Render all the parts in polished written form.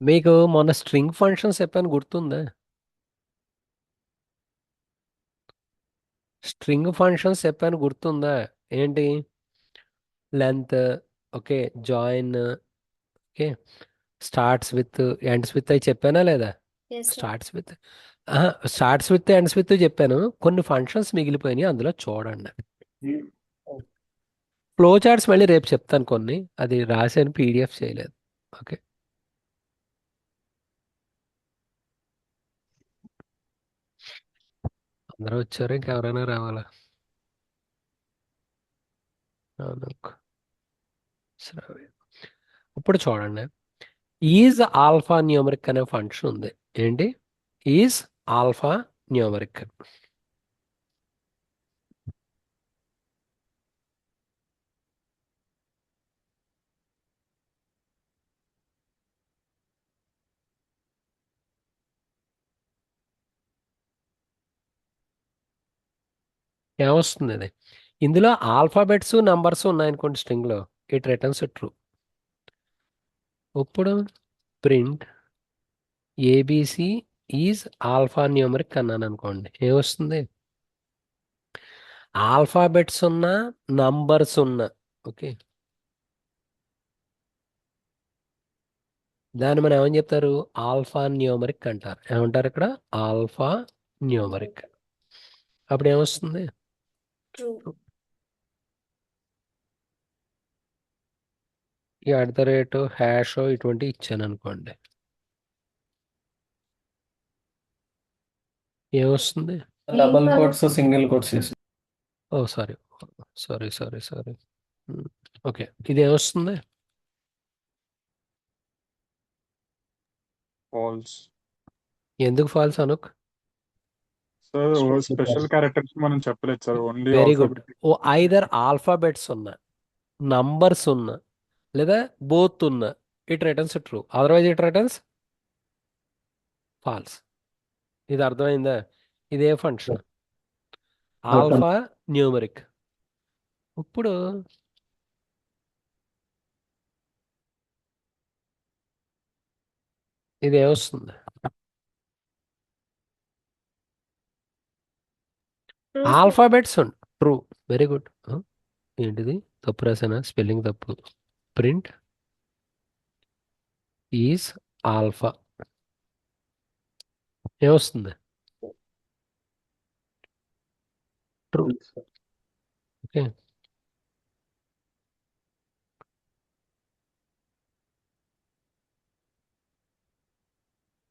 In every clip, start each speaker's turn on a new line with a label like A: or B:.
A: మీకు మొన్న string functions చెప్పాను గుర్తుందా? స్ట్రింగ్ ఫంక్షన్స్ చెప్పాను గుర్తుందా? ఏంటి? Length, okay, join, okay, starts with, ends with అయి చెప్పానా లేదా?
B: Yes sir.
A: Starts with, starts with ends with చెప్పాను. కొన్ని ఫంక్షన్స్ మిగిలిపోయినాయి, అందులో చూడండి. ఫ్లో చార్ట్స్ మళ్ళీ రేపు చెప్తాను కొన్ని, అది రాసాను, పీడిఎఫ్ చేయలేదు. ఓకే. అందరూ వచ్చారు, ఇంకెవరైనా రావాలా? అవును. శ్రావ్య. ఇప్పుడు చూడండి, ఈజ్ ఆల్ఫా న్యూమరిక్ అనే ఫంక్షన్ ఉంది. ఏంటి? Is alphanumeric. ఏమొస్తుంది ఇది? ఇందులో ఆల్ఫాబెట్స్ నంబర్స్ ఉన్నాయనుకోండి స్ట్రింగ్ లో, ఇట్ రిటర్న్స్ ట్రూ. ఇప్పుడు print ABC is alphanumeric అన్నాను అనుకోండి, ఏమొస్తుంది? ఆల్ఫాబెట్స్ ఉన్న, నంబర్స్ ఉన్న, ఓకే, దాన్ని మనం ఏమని చెప్తారు? ఆల్ఫా న్యూమరిక్ అంటారు. ఏమంటారు ఇక్కడ? Alpha numeric. అప్పుడు ఏమొస్తుంది?
B: ట్రూ.
A: ఈ అట్ ద రేట్, హ్యాష్ ఇటువంటి ఇచ్చాను అనుకోండి, ఏమొస్తుంది?
C: డబల్ కోట్స్ సింగిల్ కోట్స్ చేసి
A: oh sorry, sorry sorry sorry. Okay, ఇది ఏమొస్తుంది?
D: ఫాల్స్.
A: ఎందుకు ఫాల్స్ అనుక్?
D: సార్ స్పెషల్ క్యారెక్టర్స్ మనం చెప్పలేదు sir, only
A: very good.
D: Alphabetic.
A: Oh either alphabets ఉన్న, నంబర్స్ ఉన్న, లేదా బోత్ ఉన్న, it returns true, otherwise it returns false. ఇది అర్థమైందా? ఇదే ఫంక్షన్ ఆల్ఫా న్యూమరిక్. ఇప్పుడు ఇది ఏమొస్తుంది?
B: True sir.
A: Alphabets true. Very good. ఏంటిది? తప్పు రాసానా? స్పెల్లింగ్ తప్పు. ప్రింట్ ఈజ్ ఆల్ఫా, ఏమొస్తుంది? ట్రూ. ఓకే.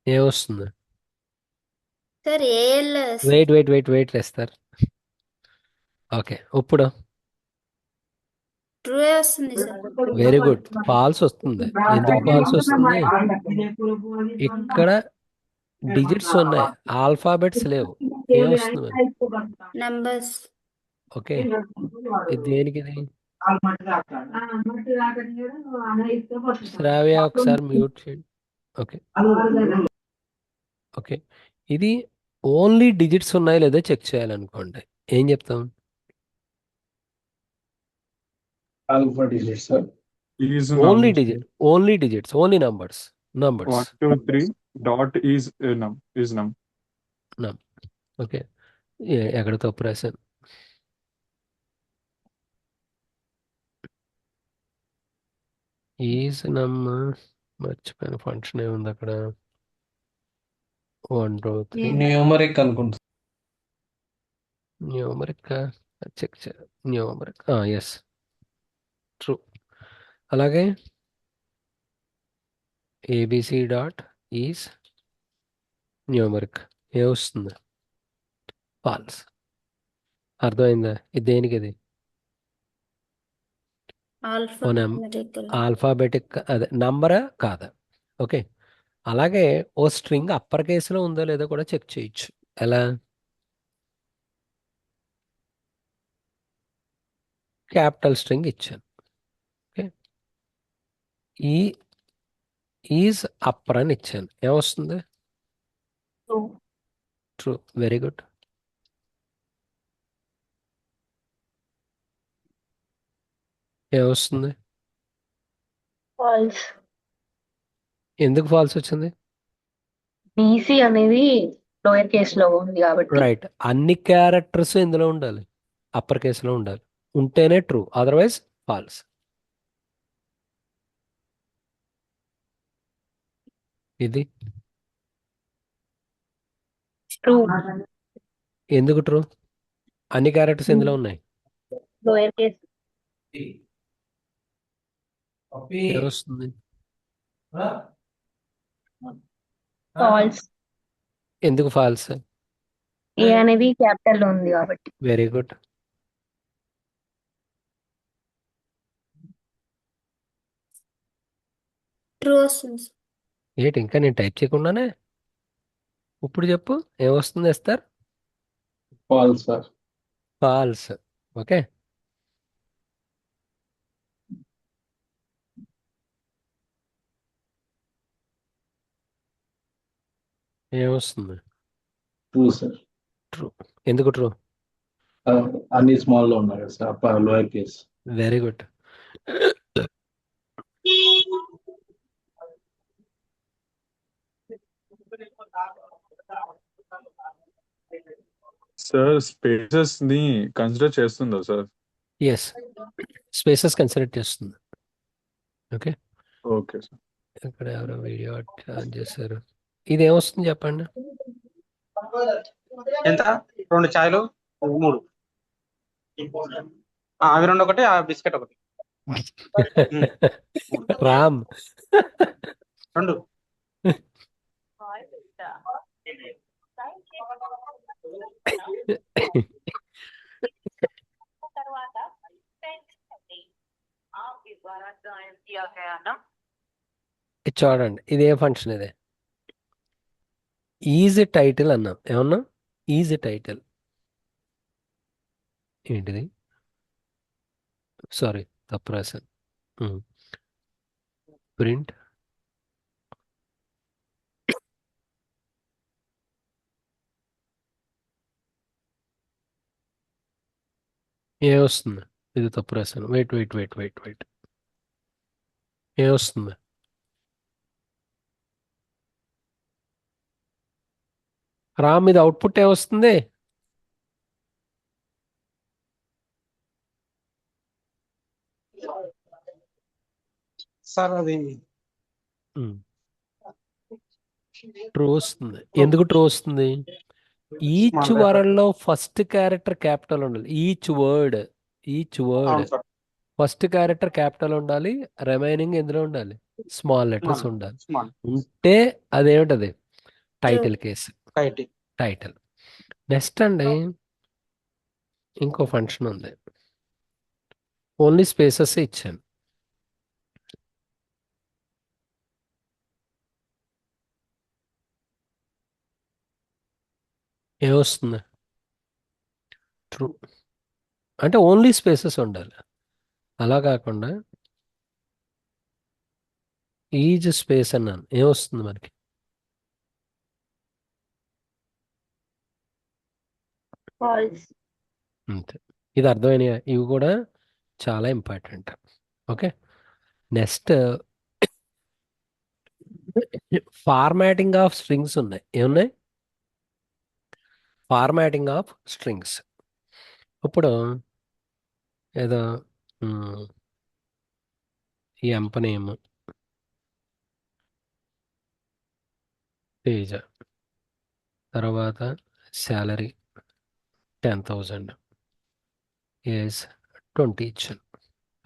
A: ఏమొస్తుంది?
B: Sir ALS.
A: Wait wait wait wait వేస్తారు. ఓకే, ఇప్పుడు
B: ట్రూ వస్తుంది సార్.
A: Very good. ఫాల్స్ వస్తుంది. ఎందుకు ఫాల్స్ వస్తుంది? ఇక్కడ డిజిట్స్ ఉన్నాయి, ఆల్ఫాబెట్స్ లేవు. ఏమొస్తుంది మరి?
B: నంబర్స్.
A: ఓకే, ఇది దేనికి ఇది? శ్రావ్య ఒకసారి మ్యూట్ చేయండి. ఓకే. ఓకే, ఇది ఓన్లీ డిజిట్స్ ఉన్నాయి లేదా చెక్ చేయాలనుకోండి, ఏం చెప్తాం?
C: Alpha digit sir.
D: Is
A: only
D: num.
A: Digit, only digits, only numbers. Numbers.
D: 1 2 3 dot is num, is num.
A: Num. Okay, ఎక్కడ తప్పు రాశాను? ఈజ్ నమ్, మర్చిపోయిన ఫంక్షన్ ఏముంది అక్కడ? 1 2 3
C: న్యూమరిక్ అనుకుంటా.
A: Numeric. Check numeric, yes, true. అలాగే ఏబిసి డాట్ ఈజ్ న్యూమరిక్, ఏమొస్తుంది? ఫాల్స్. అర్థమైందా? ఇది దేనికి ఇది?
B: ఆల్ఫా
A: ఓ
B: న్యూమరికల్.
A: ఆల్ఫాబెటిక్, అదే నంబరా కాదా? ఓకే. అలాగే ఓ స్ట్రింగ్ అప్పర్ కేసులో ఉందో లేదో కూడా చెక్ చేయొచ్చు. ఎలా? క్యాపిటల్ స్ట్రింగ్ ఇచ్చాను, ఓకే, ఈ ఈజ్ అప్పర్ అని ఇచ్చాను, ఏమొస్తుంది? ట్రూ. Very good. ఏమొస్తుంది?
B: ఫాల్స్.
A: ఎందుకు ఫాల్స్ వచ్చింది?
E: బీసీ అనేది లోయర్ కేస్ లో ఉంది కాబట్టి
A: రైట్, అన్ని క్యారెక్టర్స్ ఇందులో ఉండాలి, అప్పర్ కేసులో ఉండాలి, ఉంటేనే ట్రూ, అదర్వైజ్ ఫాల్స్. ఇది
E: ట్రూ.
A: ఎందుకు ట్రూ? అన్ని క్యారెక్టర్స్ ఇందులో ఉన్నాయి.
E: లోయర్ కేస్
A: ఏమొస్తుంది?
E: ఫాల్స్.
A: ఎందుకు ఫాల్స్?
E: ఏ అనేది క్యాపిటల్ లో ఉంది కాబట్టి.
A: Very good.
B: ట్రూ వస్తుంది సార్.
A: ఏంటి ఇంకా నేను టైప్ చేయకుండానే ఇప్పుడు చెప్పు ఏమొస్తుంది ఎస్తారు?
C: False sir.
A: ఫాల్స్. ఓకే, ఏమొస్తుంది?
C: True sir.
A: ట్రూ. ఎందుకు ట్రూ?
C: అన్ని స్మాల్ లో ఉన్నాయి కదా sir, upper lower case.
A: Very good.
D: Sir spaces ని కన్సిడర్ చేస్తుందా సార్?
A: ఎస్, స్పేసెస్ కన్సిడర్ చేస్తుంది. Okay,
D: okay sir.
A: ఇక్కడ ఎవరో వీడియో ఆన్ చేశారు. ఇది ఏమొస్తుంది చెప్పండి?
F: ఎంత? 2 చాయ్లు 3. అవి 2 ఒకటి, ఆ బిస్కెట్ ఒకటి.
A: రామ్
F: 2.
A: ఇది చూడండి, ఇది ఏ ఫంక్షన్ ఇది? ఈజ్ టైటిల్ అన్నాం, ఏమన్నా? ఈజ్ టైటిల్ ఏంటిది? సారీ, తప్పు రాశాను. ప్రింట్ ఏమొస్తుంది? ఇది తప్పు రాశాను. Wait wait wait wait wait ఏమొస్తుంది? రామ్ ఇది అవుట్పుట్ ఏమొస్తుంది?
F: సార్ అది
A: ట్రూ వస్తుంది. ఎందుకు ట్రూ వస్తుంది? ఈచ్ వరల్డ్లో ఫస్ట్ క్యారెక్టర్ క్యాపిటల్ ఉండాలి. ఈచ్ వర్డ్
F: అవును సార్.
A: ఫస్ట్ క్యారెక్టర్ క్యాపిటల్ ఉండాలి, రిమైనింగ్ ఎందులో ఉండాలి? స్మాల్ లెటర్స్ ఉండాలి.
F: స్మాల్
A: ఉంటే అదేమిటది? Title case,
F: right.
A: Title. Next అండి, ఇంకో ఫంక్షన్ ఉంది. ఓన్లీ స్పేసెస్ ఇచ్చాను. ఏమొస్తుంది? ట్రూ. అంటే ఓన్లీ స్పేసెస్ ఉండాలి, అలా కాకుండా ఈజ్ స్పేస్ అన్నాను, ఏమొస్తుంది మనకి?
E: ఫాల్స్.
A: అంతే. ఇది అర్థమైనయా? ఇవి కూడా చాలా important. Okay, next formatting of strings ఉన్నాయి. ఏమున్నాయి? Formatting of strings. ఇప్పుడు ఏదో ఈ ఎంపనేమ్ తేజ, తర్వాత శాలరీ 10,000, ఏజ్ 20 ఇచ్చాను.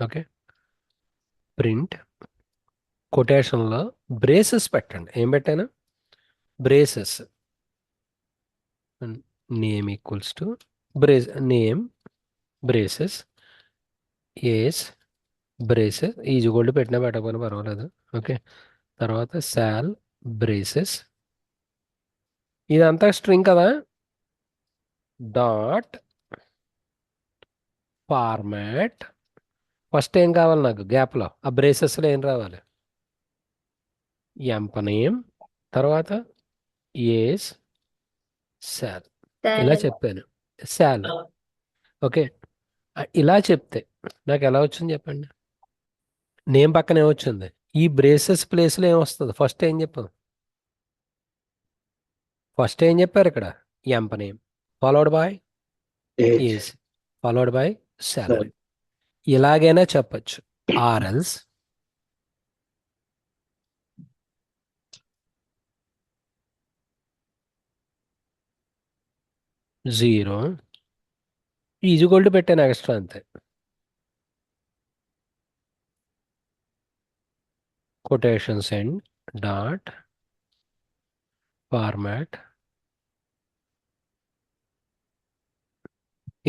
A: ఓకే, ప్రింట్ కొటేషన్లో బ్రేసెస్ పెట్టండి. ఏం పెట్టాను? Braces. Name equals to name braces, age braces, is gold పెట్టినా పెట్టకపోయినా పర్వాలేదు. ఓకే, తర్వాత శాల్ బ్రేసెస్, ఇదంతా స్ట్రింగ్ కదా, డాట్ ఫార్మాట్. ఫస్ట్ ఏం కావాలి నాకు? గ్యాప్లో ఆ బ్రేసెస్లో ఏం రావాలి? ఎంపనేమ్, తర్వాత ఏజ్, శాల్. ఇలా చెప్పాను, శాల్. ఓకే, ఇలా చెప్తే నాకు ఎలా వచ్చింది చెప్పండి? నేమ్ పక్కన ఏమొచ్చింది? ఈ బ్రేసెస్ ప్లేస్లో ఏమొస్తుంది? ఫస్ట్ ఏం చెప్పాం? ఫస్ట్ ఏం చెప్పారు ఇక్కడ? Emp name followed by
C: age
A: age followed by salary. ఇలాగైనా చెప్పచ్చు. ఆర్ఎల్స్ జీరో ఈజ్వల్ టు పెట్టాను ఎక్స్ట్రా అంతే. Quotations end dot format.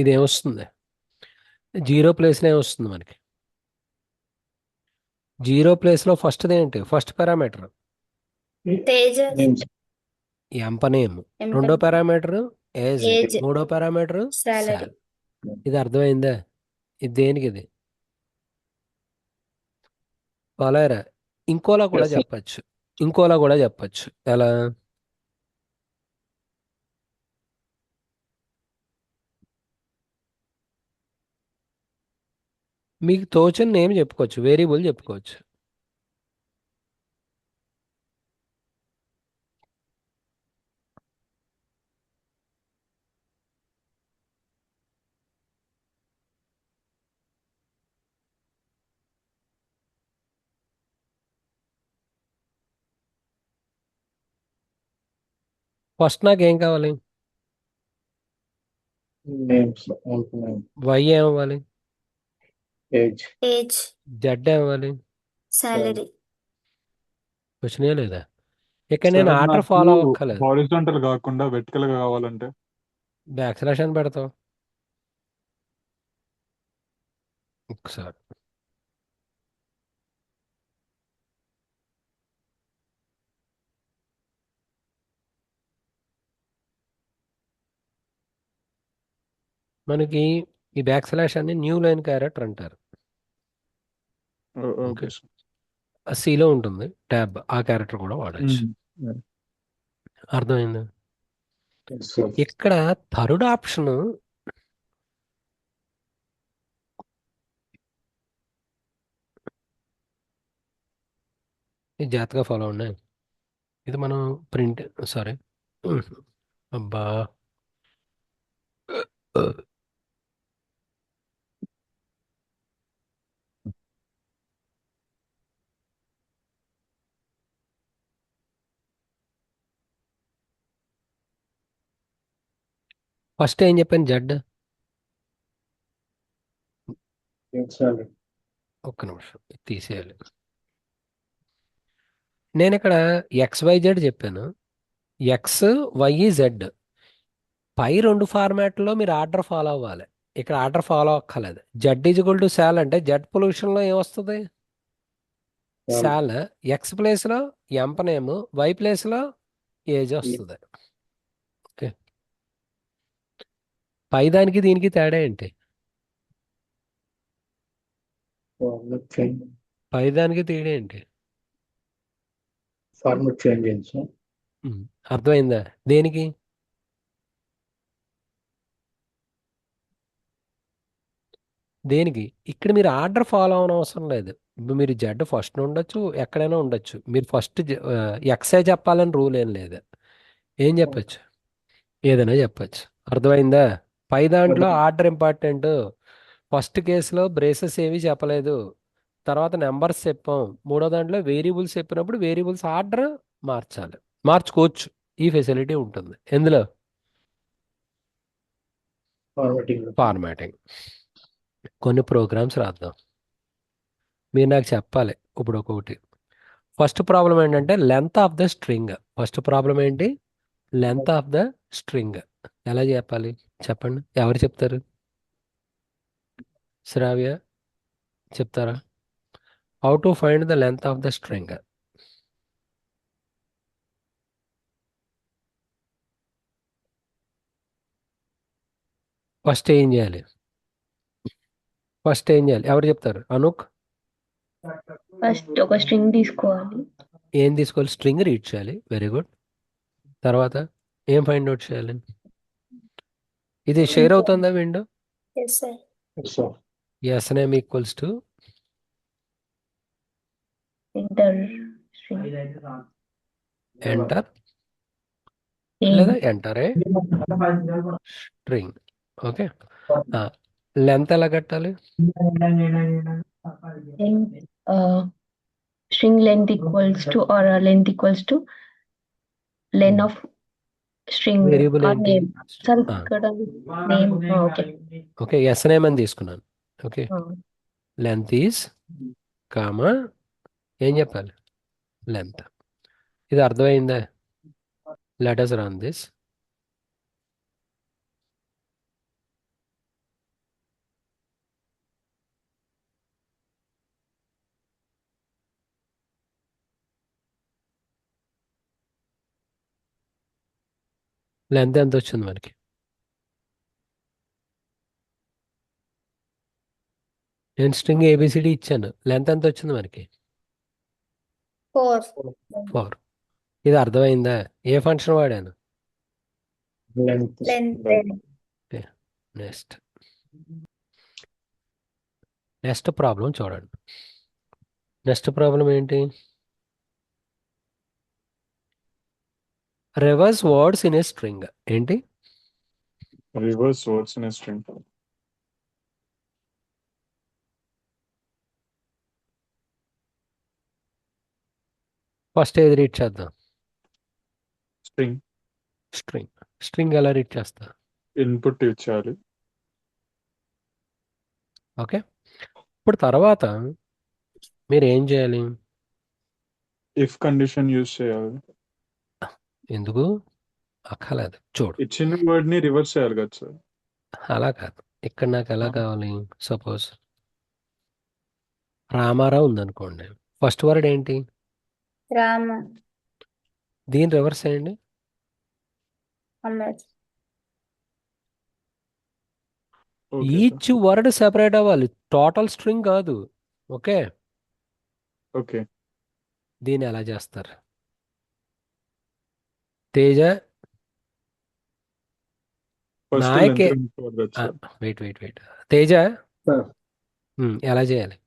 A: ఇదేమొస్తుంది? జీరో ప్లేస్లో ఏమొస్తుంది మనకి? జీరో ప్లేస్లో ఫస్ట్ది ఏంటి? First parameter
B: Teja
C: names
A: emp name,
B: emp
A: రెండో పారామీటర్ ఏజ్,
B: ఏజ్
A: మూడో పారామీటర్
B: సాలరీ
A: సాల్. ఇది అర్థమైందా? ఇది దేనికి? ఇది ఫాలోయరా? ఇంకోలా కూడా
C: Yes, sir.
A: చెప్పచ్చు. ఇంకోలా కూడా చెప్పచ్చు. ఎలా? మీకు తోచిన నేమ్ చెప్పుకోవచ్చు, వేరియబుల్ చెప్పుకోవచ్చు. ఫస్ట్ నాకేం కావాలి?
C: నేమ్స్
A: వై ఏమవ్వాలి?
C: ఏజ్
B: ఏజ్
A: జెడ్ ఏమవ్వాలి?
B: సాలరీ
A: వచ్చినాయా లేదా? ఇక్కడ
D: సార్
A: నేను ఆర్డర్
D: నాకు
A: ఫాలో అవ్వక్కర్లేదు.
D: హారిజాంటల్ కాకుండా వెర్టికల్ గా కావాలంటే
A: బ్యాక్ స్లాష్ అని పెడతాం ఒకసారి. మనకి ఈ బ్యాక్ స్లాష్ అని న్యూ లైన్ క్యారెక్టర్ అంటారు.
D: ఓకే
A: ఆ సిలో ఉంటుంది ట్యాబ్, ఆ క్యారెక్టర్ కూడా వాడచ్చు. అర్థమైందా? ఇక్కడ థర్డ్ ఆప్షన్ ఇది జాగ్రత్తగా ఫాలో ఉన్నాయి. ఇది మనం ప్రింట్ సారీ అబ్బా ఫస్ట్ ఏం చెప్పాను? జెడ్. ఒక్క నిమిషం ఇది తీసేయాలి. నేను ఇక్కడ XYZ చెప్పాను. ఎక్స్ వై జెడ్ పై రెండు ఫార్మాట్లో మీరు ఆర్డర్ ఫాలో అవ్వాలి. ఇక్కడ ఆర్డర్ ఫాలో అక్కర్లేదు. జెడ్ ఈజ్వల్ టు శాల్ అంటే జెడ్ పొల్యూషన్లో ఏమొస్తుంది? శాల్. ఎక్స్ ప్లేస్లో ఎంప నేమ్, వై ప్లేస్లో ఏజ్ వస్తుంది. ఓకే, పై దానికి దీనికి తేడా ఏంటి? పై దానికి తేడా ఏంటి?
C: Format change.
A: అర్థమైందా? దేనికి? దేనికి? ఇక్కడ మీరు ఆర్డర్ ఫాలో అవనవసరం అవసరం లేదు. ఇప్పుడు మీరు జెడ్ ఫస్ట్ ఉండొచ్చు, ఎక్కడైనా ఉండొచ్చు. మీరు ఫస్ట్ ఎక్సే చెప్పాలని రూల్ ఏం లేదు. ఏం చెప్పచ్చు? ఏదైనా చెప్పచ్చు. అర్థమైందా? పై దాంట్లో ఆర్డర్ ఇంపార్టెంట్. ఫస్ట్ కేసులో బ్రేసెస్ ఏవి చెప్పలేదు, తర్వాత నెంబర్స్ చెప్పాం. మూడో దాంట్లో వేరియబుల్స్ చెప్పినప్పుడు వేరియబుల్స్ ఆర్డర్ మార్చాలి, మార్చుకోవచ్చు. ఈ ఫెసిలిటీ ఉంటుంది ఎందులో? ఫార్మాటింగ్. కొన్ని ప్రోగ్రామ్స్ రాద్దాం, మీరు నాకు చెప్పాలి ఇప్పుడు ఒక్కొక్కటి. ఫస్ట్ ప్రాబ్లం ఏంటంటే length of the string. First problem ఏంటి? Length of the string. ఎలా చెప్పాలి చెప్పండి? ఎవరు చెప్తారు? శ్రావ్య చెప్తారా? How to find the length of the string. First ఏం చేయాలి? ఫస్ట్ ఏం చేయాలి? ఎవరు చెప్తారు? అనుక్.
E: ఫస్ట్ ఒక స్ట్రింగ్ తీసుకోవాలి.
A: ఏం తీసుకోవాలి? స్ట్రింగ్ రీడ్ చేయాలి. Very good. తర్వాత ఏం ఫైండ్ అవుట్ చేయాలి? ఇది షేర్ అవుతుందా window?
B: Yes sir
A: yes name equals to
E: enter string
A: enter
E: ఏం
A: లేదా ఎంటరే స్ట్రింగ్. ఓకే. లెంత్ ఎలా కట్టాలి?
E: string length equals to or length equals to len of string
A: variable
E: or
A: ఏంటి?
E: name. సార్
A: ఆ,
E: ఇక్కడ name okay
A: okay, yes name అని తీసుకున్నాను. Okay, length is comma ఏం చెప్పాలి? లెంత్. ఇది అర్థమైందా? Let us run this. Length ఎంత వచ్చింది మనకి? నేను స్ట్రింగ్ ఏబిసిడి ఇచ్చాను, లెంత్ ఎంత వచ్చింది మనకి?
B: 4.
A: 4. ఇది అర్థమైందా? ఏ ఫంక్షన్ వాడాను?
C: Length
B: Length.
A: Next next problem చూడండి. నెక్స్ట్ ప్రాబ్లం ఏంటి? Reverse words in a string. ఏంటి?
D: Reverse words in string.
A: First ఏది రీడ్ చేద్దాం?
D: String
A: string. స్ట్రింగ్ ఎలా రీడ్ చేస్తా?
D: ఇన్పుట్ ఇచ్చేయాలి.
A: ఓకే, ఇప్పుడు తర్వాత మీరు ఏం చేయాలి?
D: ఇఫ్ కండిషన్ యూజ్ చేయాలి.
A: ఎందుకు అక్కర్లేదు, చూడు.
D: ఇచ్చిన వర్డ్ ని రివర్స్ చేయాలి కదా సార్.
A: అలా కాదు, ఇక్కడ నాకు ఎలా కావాలి? సపోజ్ రామారావు ఉందనుకోండి, ఫస్ట్ వర్డ్ ఏంటి?
B: Rama.
A: దీని రివర్స్ చేయండి.
B: Amar.
D: Okay
A: each word separate అవ్వాలి, టోటల్ స్ట్రింగ్ కాదు. Okay,
D: okay.
A: దీన్ని ఎలా చేస్తారు? తేజ,
D: ఫస్ట్
A: నాయక్.
D: లెంత్ కనుక్కోవాలి కదా sir.
A: Wait wait wait Teja,
C: sir
A: ఎలా చేయాలి?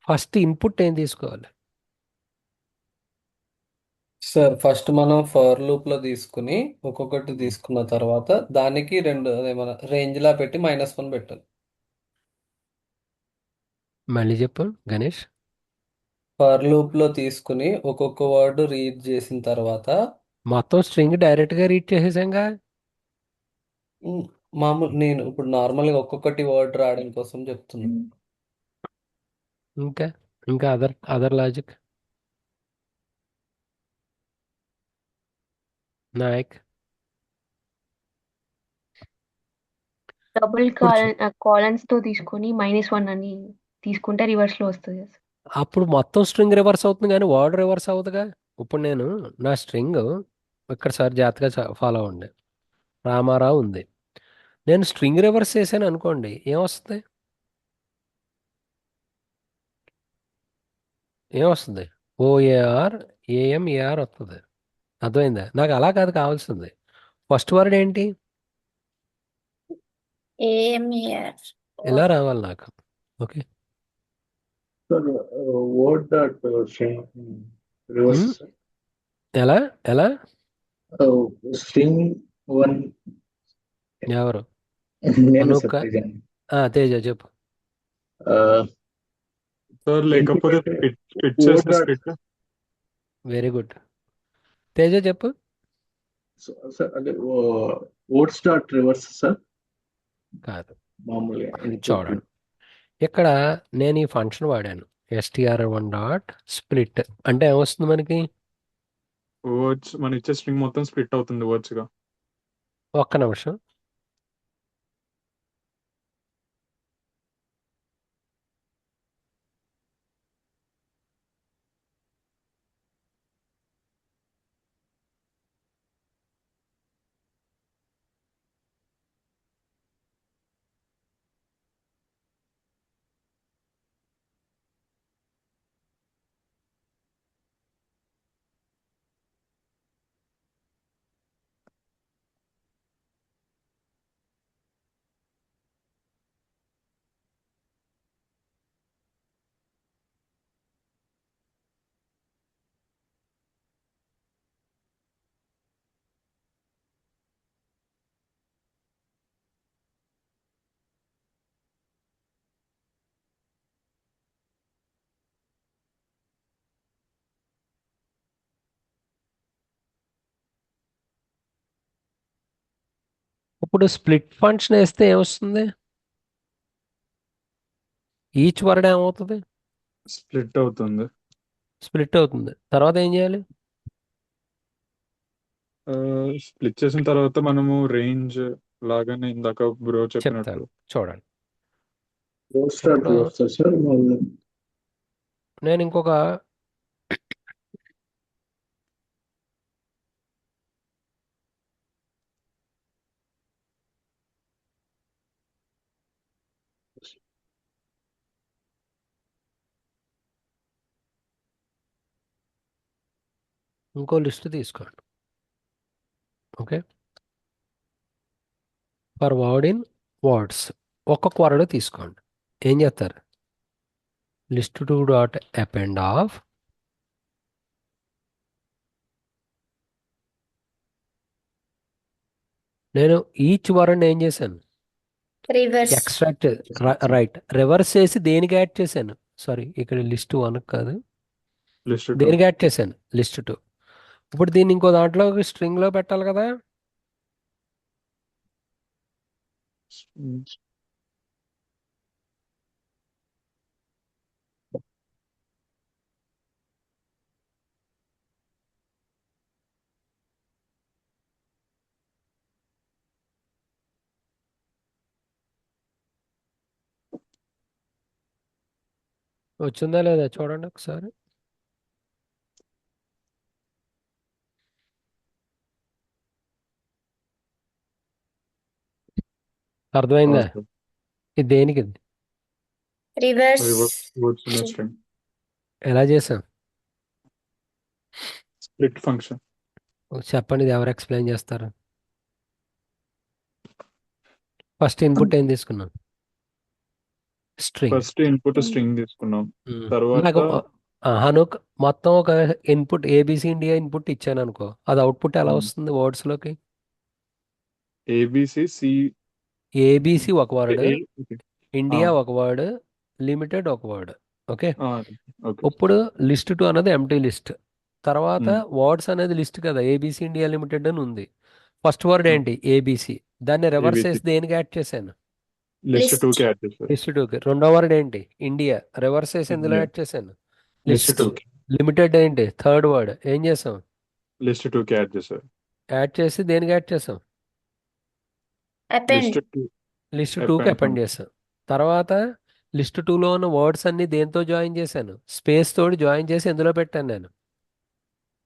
A: ఫస్ట్ ఇన్పుట్ ఏం తీసుకోవాలి?
G: సార్ ఫస్ట్ మనం ఫర్ లూప్ లో తీసుకుని ఒక్కొక్కటి తీసుకున్న తర్వాత దానికి రెండు అదే మన రేంజ్ లా పెట్టి -1 పెట్టాలి.
A: మళ్ళీ చెప్పు గణేష్.
G: ఫర్ లూప్ లో తీసుకుని ఒక్కొక్క వర్డ్ రీడ్ చేసిన తర్వాత
A: మొత్తం స్ట్రింగ్ డైరెక్ట్గా రీడ్ చేసేసాంగా.
G: ఉమ్, మామూలు నేను ఇప్పుడు నార్మల్ గా ఒక్కొక్కటి వర్డ్ రాయడం కోసం చెప్తున్నాను.
A: ఇంకా ఇంకా అదర్ లాజిక్. నాయక్.
E: డబుల్
A: ఇప్పుడు
E: కాలన్స్ తో తీసుకొని -1 అని తీసుకుంటే రివర్స్ లో వస్తుంది కదా సార్.
A: అప్పుడు మొత్తం స్ట్రింగ్ రివర్స్ అవుతుంది కానీ వర్డ్ రివర్స్ అవుతుందిగా. ఇప్పుడు నేను నా స్ట్రింగ్ ఇక్కడ సార్ జాగ్రత్తగా ఫాలో అవ్వండి. రామారావు ఉంది, నేను స్ట్రింగ్ రివర్స్ చేశాను అనుకోండి, ఏమొస్తుంది? ఏమొస్తుంది? ఓఏఆర్ ఏఎంఏఆర్ వస్తుంది. అర్థమైందా? నాకు అలా కాదు కావాల్సింది. ఫస్ట్ వర్డ్ ఏంటి?
B: Amar.
A: ఇలా రావాలి నాకు. Okay,
C: sir word dot reverse
A: ఎలా ఎలా
C: స్ట్రింగ్ 1
A: ఎవరు?
C: నేను
A: అనుక.
C: సార్ తేజ.
A: తేజ చెప్పు.
D: సార్ లేకపోతే స్ప్లిట్
C: Word
D: చేస్తే
C: dot-
D: split.
A: Very good. Teja చెప్పు.
C: సార్ అదే వర్డ్స్ డాట్ రివర్స్ సార్
A: కాదు,
C: మామూలుగా
A: చూడండి. ఇక్కడ నేను ఈ ఫంక్షన్ వాడాను, str1 డాట్ స్ప్లిట్. అంటే ఏమొస్తుంది మనకి?
D: వర్డ్స్ మన ఇచ్చే స్ట్రింగ్ మొత్తం స్ప్లిట్ అవుతుంది వర్డ్స్ గా.
A: ఒక్క నిమిషం. ఇప్పుడు స్ప్లిట్ ఫంక్షన్ వేస్తే ఏమొస్తుంది? ఈచ్ వర్డ్ ఏమవుతుంది?
D: స్ప్లిట్ అవుతుంది.
A: స్ప్లిట్ అవుతుంది. తర్వాత ఏం చేయాలి?
D: స్ప్లిట్ చేసిన తర్వాత మనము రేంజ్ లాగానే ఇందాక బ్రో చెప్పినట్టు
A: చెప్తాను చూడండి.
C: రోస్టర్
A: ఇప్పుడు
C: వస్తుంది సార్ మళ్ళీ
A: నేను ఇంకొక లిస్ట్ తీసుకోండి. Okay, for word in words ఒక్కొక్క వర్డ్ తీసుకోండి. ఏం చేస్తారు? List to dot append of నేను ఈచ్ వర్డ్ ఏం చేశాను?
B: Reverse
A: extract. రైట్, రివర్స్ చేసి దేనికి యాడ్ చేశాను? సారీ, ఇక్కడ లిస్ట్ 1 కాదు,
D: లిస్ట్ 2.
A: దేనికి యాడ్ చేశాను? లిస్ట్ 2. ఇప్పుడు దీన్ని ఇంకో దాంట్లో స్ట్రింగ్ లో పెట్టాలి కదా. వచ్చిందా లేదా చూడండి ఒకసారి. అర్థమైందా? ఇది దేనికి? ఇది
B: రివర్స్
D: స్ట్రింగ్
A: ఎలా చేసాం?
D: Split function.
A: చెప్పండి, ఇది ఎవరు ఎక్స్ప్లెయిన్ చేస్తారు? ఫస్ట్ ఇన్పుట్ ఏం తీసుకున్నాం? స్ట్రింగ్.
D: ఫస్ట్ ఇన్పుట్ స్ట్రింగ్ తీసుకున్నాం. తర్వాత
A: నాకు హనుక్ మొత్తం ఒక ఇన్పుట్ ఏబిసి ఇండియా ఇన్పుట్ ఇచ్చాను అనుకో, అది అవుట్పుట్ ఎలా వస్తుంది వర్డ్స్ లోకి?
D: ఏబిసి సి
A: ఏబిసి ఒక వర్డ్,
D: ఓకే.
A: ఇండియా ఒక వర్డ్, లిమిటెడ్ ఒక వర్డ్. Okay,
D: okay.
A: ఇప్పుడు లిస్ట్ 2 అనేది ఎంటీ లిస్ట్. తర్వాత
D: Hmm.
A: వర్డ్స్ అనేది లిస్ట్ కదా, ఏబిసి ఇండియా లిమిటెడ్ అని ఉంది. ఫస్ట్ వర్డ్ ఏంటి? ఏబిసి. దాన్ని రివర్స్
D: ABC.
A: చేసి దేనికి యాడ్ చేశాను?
D: List
B: List.
D: 2కి యాడ్ చేశారు.
A: లిస్ట్ 2కి. రెండో వర్డ్ ఏంటి? ఇండియా. రివర్స్ చేసి ఎందులో
D: India.
A: యాడ్ చేశాను?
D: List
A: list 2.
D: 2కి
A: లిమిటెడ్ ఏంటి? Third word. ఏం చేసాం?
D: లిస్ట్ 2కి యాడ్ చేశారు.
A: యాడ్ చేసి దేనికి యాడ్ చేసాం?
B: అపెండ్
D: లిస్ట్ 2
A: లిస్ట్ 2కి అపెండ్ చేసాం. తర్వాత లిస్ట్ 2లో ఉన్న వర్డ్స్ అన్ని దేంతో జాయిన్ చేశాను? స్పేస్ తోటి జాయిన్ చేసి ఎందులో పెట్టాను నేను?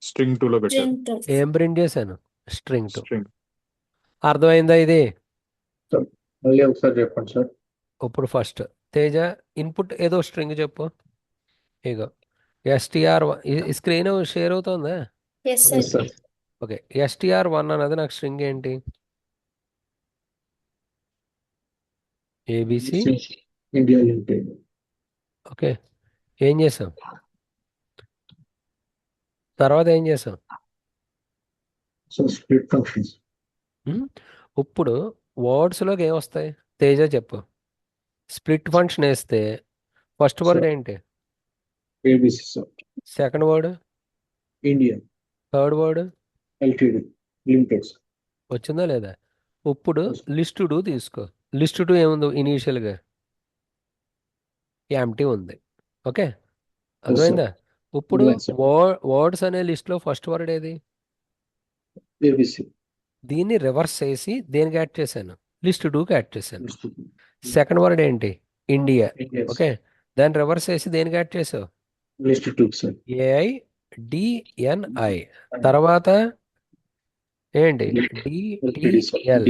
D: స్ట్రింగ్ 2లో పెట్టారు.
B: స్ట్రింగ్ టు
A: ఏం ప్రింట్ చేశాను? స్ట్రింగ్ 2.
D: స్ట్రింగ్.
A: అర్థమైందా ఇది?
C: మళ్ళీ ఒకసారి చెప్పండి సార్.
A: ఇప్పుడు ఫస్ట్ తేజ ఇన్పుట్ ఏదో స్ట్రింగ్ చెప్పు. ఇగో ఎస్టిఆర్. ఈ స్క్రీన్ షేర్ అవుతుందా?
B: Yes
C: Yes,
B: sir
C: sir.
A: Okay, STR1 అనేది నాకు స్ట్రింగ్ ఏంటి? ఏబిసి.
C: India limited.
A: ఓకే, ఏం చేసాం? తర్వాత ఏం చేసాం?
C: So split functions.
A: ఇప్పుడు వర్డ్స్లోకి ఏమొస్తాయి? తేజ చెప్పు. స్ప్లిట్ ఫంక్షన్ వేస్తే ఫస్ట్ వర్డ్ ఏంటి?
C: ABC sir.
A: Second word?
C: India
A: third word?
C: LTD limited.
A: వచ్చిందా లేదా? ఇప్పుడు లిస్ట్ 2 తీసుకో. లిస్ట్ 2 ఏముంది ఇనీషియల్గా? ఎంటీ ఉంది. ఓకే, అర్థమైందా? ఇప్పుడు
C: Right, sir.
A: వర్డ్స్ అనే లిస్ట్లో ఫస్ట్ వర్డ్ ఏది?
C: ఏబిసి.
A: దీన్ని రివర్స్ చేసి దేనికి యాడ్ చేశాను? లిస్ట్ 2కి యాడ్ చేశాను. సెకండ్ వర్డ్ ఏంటి? ఇండియా. ఓకే, దాన్ని రివర్స్ చేసి దేనికి యాడ్ చేసావు?
C: List 2 sir.
A: AIDNI. తర్వాత ఏంటి? DTL.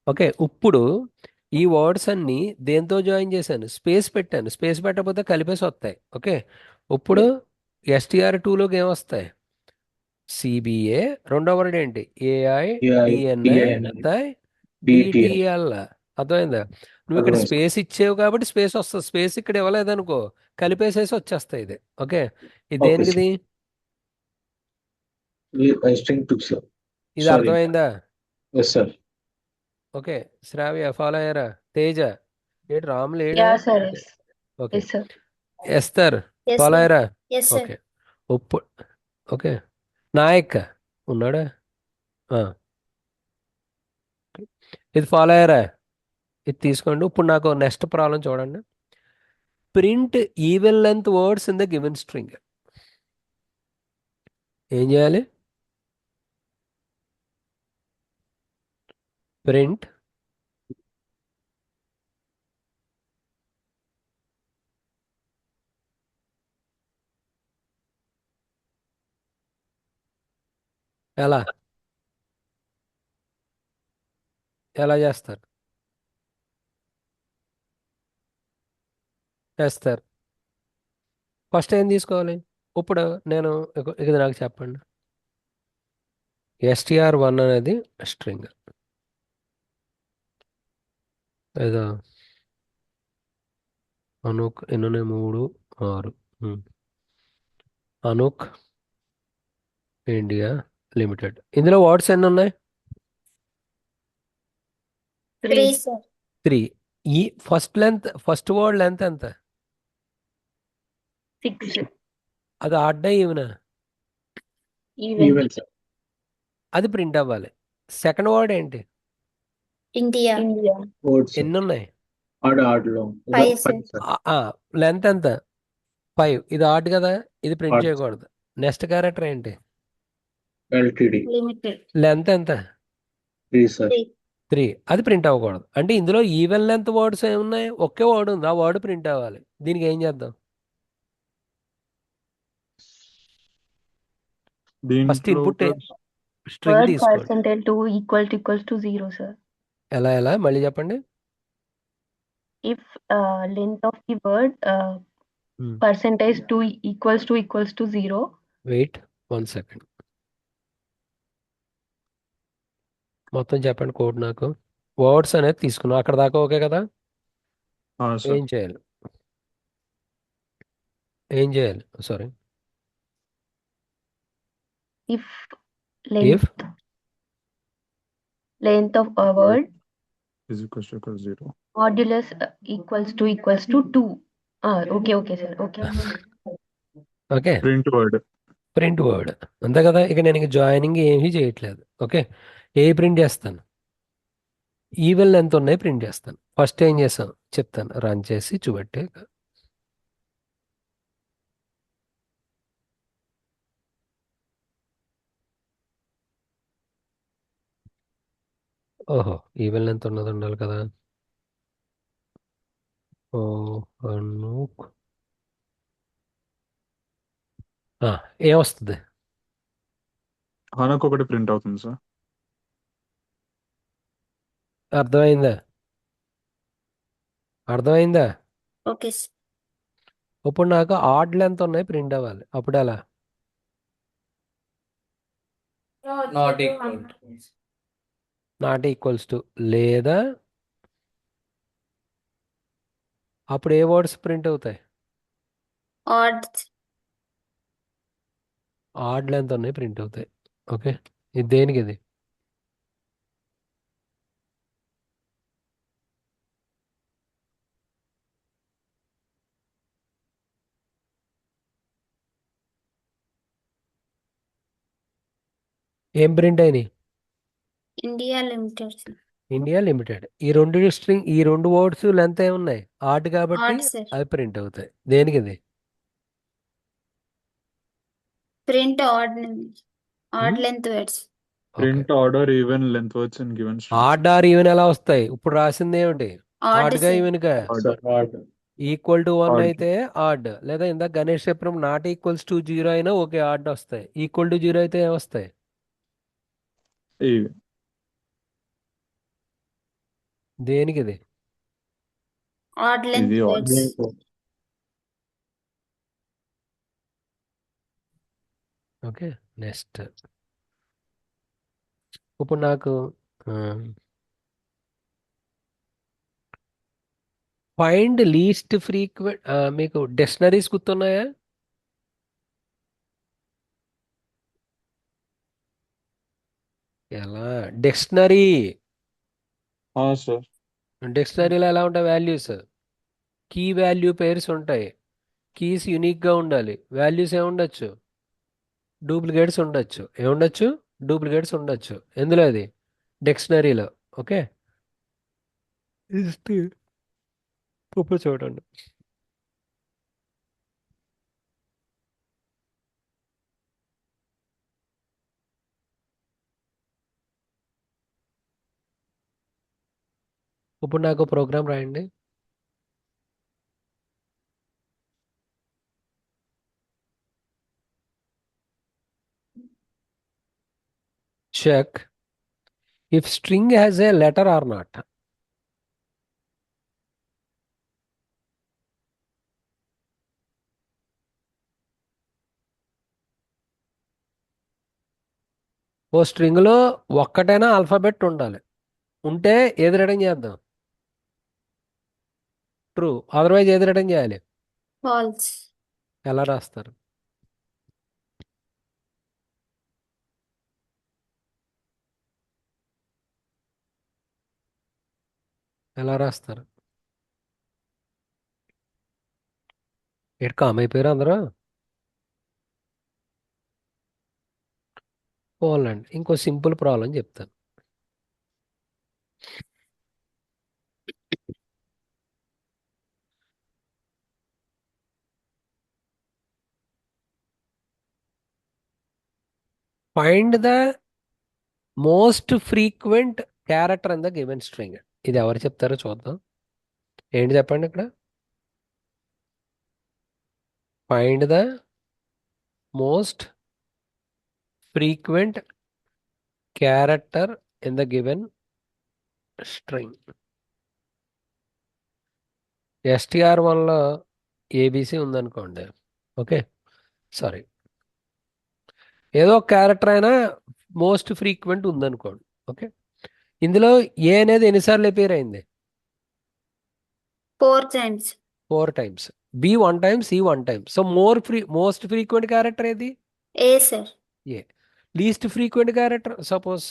A: ఓకే, ఇప్పుడు ఈ వర్డ్స్ అన్ని దేంతో జాయిన్ చేశాను? స్పేస్ పెట్టాను. స్పేస్ పెట్టకపోతే కలిపేసి వస్తాయి. ఓకే, ఇప్పుడు STR2లోకి ఏమొస్తాయి? CBA. రెండో వర్డ్ ఏంటి? AIDNI. DTL. అర్థమైందా? నువ్వు ఇక్కడ
C: అర్థమైంది.
A: స్పేస్ ఇచ్చేవు కాబట్టి స్పేస్ వస్తుంది. స్పేస్ ఇక్కడ ఇవ్వలేదనుకో కలిపేసేసి వచ్చేస్తాయి ఇది. ఓకే, ఇది
C: Okay,
A: దేనికిది?
C: String 2 sir.
A: ఇది
C: Sorry.
A: అర్థమైందా?
C: Yes sir.
A: Okay, Shravya follow అయ్యారా? తేజ ఏడు రామ్ లేడా?
E: Yeah, sir. Yes.
A: Okay,
E: Yes, sir.
A: Esther
B: yes
A: follow
B: sir
A: అయ్యారా?
B: ఎస్ సార్
A: ఓకే, ఉప్పు. ఓకే, నాయక్ ఉన్నాడా? ఆ. ఇది ఫాలో అయ్యారా? ఇది తీసుకోండి. ఇప్పుడు నాకు నెక్స్ట్ ప్రాబ్లం చూడండి. Print even length words in the given string. ఏం చేయాలి? ప్రింట్ ఎలా ఎలా చేస్తారు? చేస్తారు. ఫస్ట్ ఏం తీసుకోవాలి? ఇప్పుడు నేను ఇది నాకు చెప్పండి. str1 అనేది స్ట్రింగ్. ఏదో అనూక్ ఎన్ని 3 6. అనూక్ ఇండియా లిమిటెడ్. ఇందులో వర్డ్స్ ఎన్ని ఉన్నాయి?
B: 3
E: 3.
B: sir.
A: 3. ఈ ఫస్ట్ వర్డ్ లెంత్ ఎంత?
E: 6.
A: అది ఆడ్డా ఈవెనా?
E: Even.
C: Even sir.
A: అది ప్రింట్ అవ్వాలి. సెకండ్ వర్డ్ ఏంటి?
B: India.
E: India.
C: వర్డ్స్
A: ఎన్ని ఉన్నాయి?
C: ఆడలో
B: 5 sir.
A: లెంత్ ఎంత? 5. ఇది ఆడ్ కదా, ఇది ప్రింట్
C: Odd.
A: చేయకూడదు. నెక్స్ట్ క్యారెక్టర్ ఏంటి?
C: LTD
B: Limited.
A: లెంత్ ఎంత?
C: 3 సార్.
A: 3. అది ప్రింట్ అవ్వకూడదు. అంటే ఇందులో ఈవెన్ లెంత్ వర్డ్స్ ఏమున్నాయి? ఒకే వర్డ్ ఉంది, ఆ వర్డ్ ప్రింట్ అవ్వాలి. దీనికి ఏం చేద్దాం? ఫస్ట్
D: దీంట్లో
A: ఇన్పుట్
D: ఒక
A: స్ట్రింగ్
E: Word
A: తీసుకోండి.
E: percentage 2 equals to 0, sir.
A: ఎలా మళ్ళీ చెప్పండి.
E: If length of the word
A: Hmm.
E: percentage 2 equals to 0,
A: wait 1 second. మొత్తం చెప్పండి కోడ్ నాకు. వర్డ్స్ అనేది తీసుకున్నాం, అక్కడ దాకా ఓకే కదా?
D: సార్
A: ఏం చేయాలి? Sorry.
E: if length of a word
D: is equal to 0.
E: modulus equals to 2. Okay, sir. Okay.
A: Okay,
D: print word
A: అంతే కదా. ఇక నేను జాయినింగ్ ఏమీ చేయట్లేదు. ఓకే, ఏ ప్రింట్ చేస్తాను? ఈవెన్ ఎంత ఉన్నాయి ప్రింట్ చేస్తాను. ఫస్ట్ ఏం చేస్తాను చెప్తాను, రన్ చేసి చూపెట్టే. ఓహో, ఈవెన్ ఎంత ఉన్నది ఉండాలి కదా. ఓ అనూక్. ఏమొస్తుంది?
D: హనక్ ఒకటి ప్రింట్ అవుతుంది సార్.
A: అర్థమైందా?
B: Okay sir.
A: ఇప్పుడు నాకు ఆడ్ లెంత్ ఉన్నాయి ప్రింట్ అవ్వాలి. అప్పుడు ఎలా?
G: Not equal to.
A: Not equals to లేదా అప్పుడు ఏ వర్డ్స్ ప్రింట్ అవుతాయి?
B: Odd.
A: ఆడ్ లెంత్ ఉన్నాయి ప్రింట్ అవుతాయి. ఓకే, ఇది దేనికి? ఇది ఏం ప్రింట్ అయినాయి?
B: India Limited sir.
A: India limited. ఈ రెండు వర్డ్స్ లెంత్ ఏమున్నాయి? ఆడ్ కాబట్టి
B: Odd sir.
A: అవి ప్రింట్ అవుతాయి. దేనికి? ఇది
B: Print odd length words.
D: Print order even length words in given
A: odd or even ఎలా వస్తాయి? ఇప్పుడు రాసింది ఏమిటి?
B: Odd
A: ఆడ్గా
B: sir.
A: ఈవెన్గా.
C: Odd
A: equal to 1
D: Odd.
A: అయితే ఆడ్, లేదా ఇందాక గణేష్ చెప్పిన నాట్ ఈక్వల్స్ టు 0 అయినా ఓకే ఆడ్ వస్తాయి. ఈక్వల్ టు 0 అయితే ఏమొస్తాయి? దేనికి? ఇది
B: Odd length
D: ఇది
B: words.
A: Okay, next. ఇప్పుడు నాకు ఫైండ్ లీస్ట్ ఫ్రీక్వెంట్. మీకు డిక్షనరీస్ గుర్తున్నాయా? ఎలా?
D: సార్.
A: డిక్షనరీలో ఎలా ఉంటాయి వాల్యూస్? కీ వాల్యూ పేర్స్ ఉంటాయి. కీస్ యూనిక్గా ఉండాలి. వాల్యూస్ ఏముండొచ్చు? డూప్లికేట్స్ ఉండొచ్చు. ఏముండొచ్చు? డూప్లికేట్స్ ఉండొచ్చు. ఎందులో? అది డిక్షనరీలో. ఓకే, జస్ట్ ఇప్పుడు చూడండి. ఇప్పుడు నాకు ప్రోగ్రామ్ రాయండి. Check if string has a letter or not. Oh string లో ఒక్కటైనా ఆల్ఫాబెట్ ఉండాలి. ఉంటే ఏది రిటర్న్ చేద్దాం? ట్రూ. అదర్వైజ్ ఏది రిటర్న్ చేయాలి?
B: false,
A: ఎలా రాస్తారు? ఎలా రాస్తారు? ఎటు కామ్ అయిపోయారు అందరూ? పోలండి, ఇంకో సింపుల్ ప్రాబ్లం చెప్తాను. Find the most frequent character in the given string. ఇది ఎవరు చెప్తారో చూద్దాం. ఏంటి చెప్పండి ఇక్కడ? Find the most frequent character in the given string. STR1లో ABC ఉందనుకోండి. ఓకే, సారీ, ఏదో క్యారెక్టర్ అయినా మోస్ట్ ఫ్రీక్వెంట్ ఉందనుకోండి. ఓకే, ఇందులో ఏ అనేది ఎన్నిసార్లు అపేర్ అయింది?
B: 4 times,
A: 4 times. B 1 time, C 1 time. So most frequent character ఏది?
B: A sir,
A: A. Least frequent character suppose,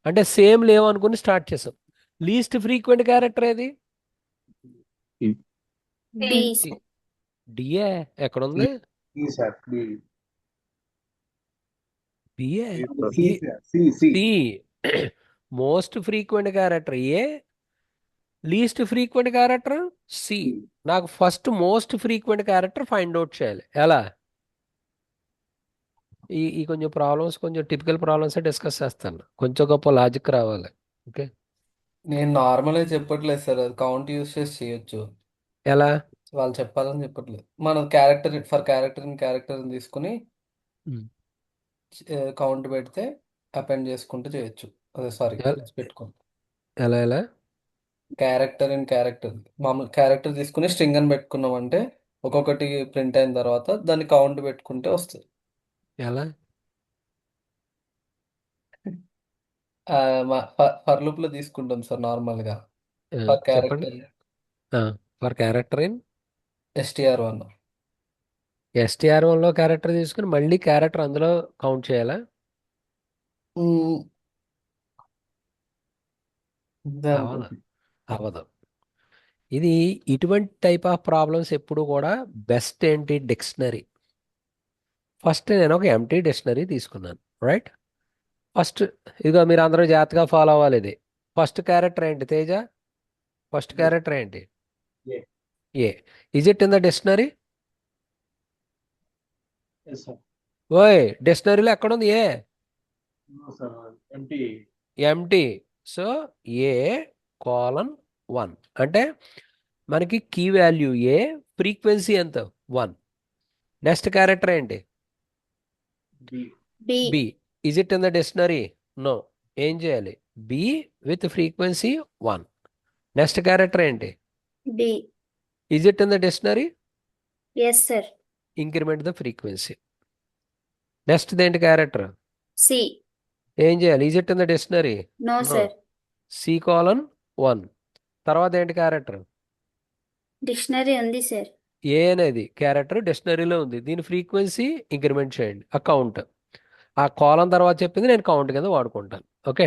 A: అంటే సేమ్ లేవు అనుకుని స్టార్ట్ చేసాం. లీస్ట్ ఫ్రీక్వెంట్ క్యారెక్టర్ ఏది?
B: B sir,
A: D A. ఎక్కడుంది?
C: Sir
A: B A.
C: C
A: C. Most frequent character A, least frequent character C. నాకు first most frequent character find out చేయాలి. ఎలా? ఈ కొంచెం ప్రాబ్లమ్స్, కొంచెం టిపికల్ ప్రాబ్లమ్స్ డిస్కస్ చేస్తాను. కొంచెం గొప్ప లాజిక్ రావాలి. ఓకే,
G: నేను నార్మల్గా చెప్పట్లేదు సార్, అది కౌంట్ యూస్ చేసి చేయొచ్చు.
A: ఎలా?
G: వాళ్ళు చెప్పాలని చెప్పట్లేదు. మనం క్యారెక్టర్ తీసుకుని కౌంట్ పెడితే అపెండ్ చేసుకుంటూ చేయొచ్చు. అదే సారీ,
A: ఎల-
G: పెట్టుకోండి.
A: ఎలా ఎలా
G: క్యారెక్టర్ మామూలు క్యారెక్టర్ తీసుకుని స్ట్రింగ్ అని పెట్టుకున్నాం అంటే ఒక్కొక్కటి ప్రింట్ అయిన తర్వాత దాన్ని కౌంట్ పెట్టుకుంటే వస్తుంది.
A: ఎలా?
G: ఫర్ లూప్ లో తీసుకుంటాం సార్ నార్మల్ గా.
A: ఆ,
G: ఫర్
A: చెప్పండి.
G: Character
A: for character in
G: STR1.
A: STR1లో క్యారెక్టర్ తీసుకుని మళ్ళీ క్యారెక్టర్ అందులో కౌంట్ చేయాలా? అవదు, అవదు. ఇది ఇటువంటి టైప్ ఆఫ్ ప్రాబ్లమ్స్ ఎప్పుడు కూడా బెస్ట్ ఏంటి? డిక్షనరీ. ఫస్ట్ నేను ఒక ఎంటీ డిక్షనరీ తీసుకున్నాను, రైట్? ఫస్ట్ ఇదిగో మీరు అందరూ జాగ్రత్తగా ఫాలో అవ్వాలి. ఇది ఫస్ట్ క్యారెక్టర్ ఏంటి తేజ? ఫస్ట్ క్యారెక్టర్ ఏంటి?
C: A.
A: A. Is it in the dictionary?
C: Sir
A: ఓయ్, డిక్షనరీలో ఎక్కడుంది A?
C: Empty.
A: Empty. So A colon 1 అంటే మనకి కీ వాల్యూ ఏ, ఫ్రీక్వెన్సీ ఎంత? 1. నెక్స్ట్ క్యారెక్టర్ ఏంటి?
B: B,
A: B. Is it in the dictionary? No. ఏం చేయాలి? B with frequency 1. Next character ఏంటి?
B: B,
A: is it in the dictionary?
B: yes sir,
A: increment the frequency. Next దేంటి character?
B: C,
A: ఏం చేయాలి? Is it in the dictionary?
B: no
A: No.
B: sir,
A: C colon 1. తర్వాత ఏంటి character?
B: dictionary ఉంది sir,
A: A అనేది character డిక్షనరీలో ఉంది. దీని ఫ్రీక్వెన్సీ ఇంక్రిమెంట్ చేయండి. ఆ కౌంట్, ఆ కాలం తర్వాత చెప్పింది నేను కౌంట్ కింద వాడుకుంటాను. ఓకే,